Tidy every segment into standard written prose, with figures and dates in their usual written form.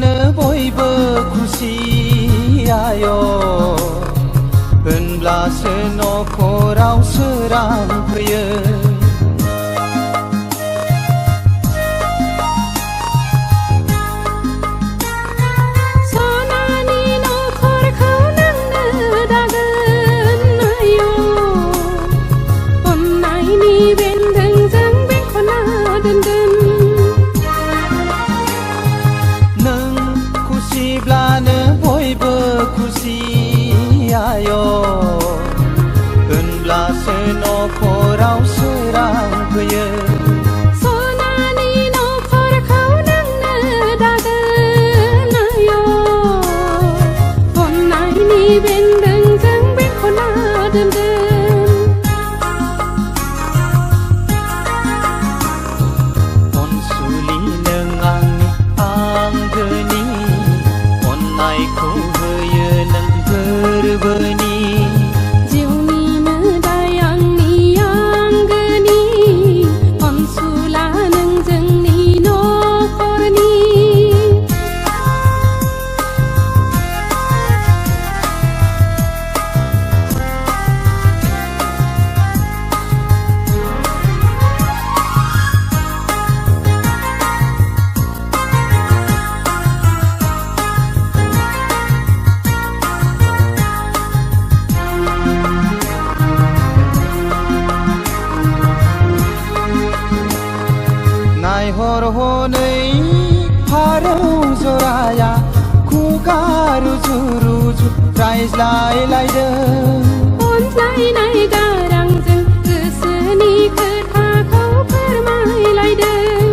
ब्लानो बयबो खुसि आय' होनब्लासो न'खराव सोरां फैयो। सनानि न'खरखौ नोंनो दागोन आय' अननायनि बेन्दोंजों बेंखनना दोनगोन। नों खुसिब्लानो बयबो खुसि आय' होनब्लासो न'खराव सोरां फैयो। सनानि न'खरखौ नोंनो दागोन आय' अननायनि बेन्दोंजों बेंखनना दोनगोन। अनसुलि नों आंनि आंगोनि अननायखौ होयो नों गोरबोनि। जिउनि मोदाय आंनि आंगोनि अनसुला नों जोंनि न'खरनि। नायहर हनै फारौ जराया खुगा रुजु रुजु रायज्लायलायदों। अनज्लायनाय गारांजों गोसोनि खोथाखौ फोरमायलायदों।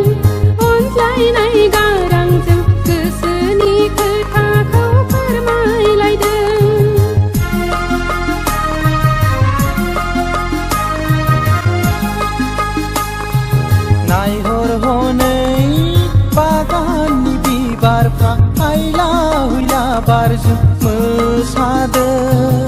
अनज्लायनाय गारांजों गोसोनि खोथाखौ फोरमायलायदों। नायहर हनै बागाननि बिबारफ्रा हायला हुइला बारजों मोसादों।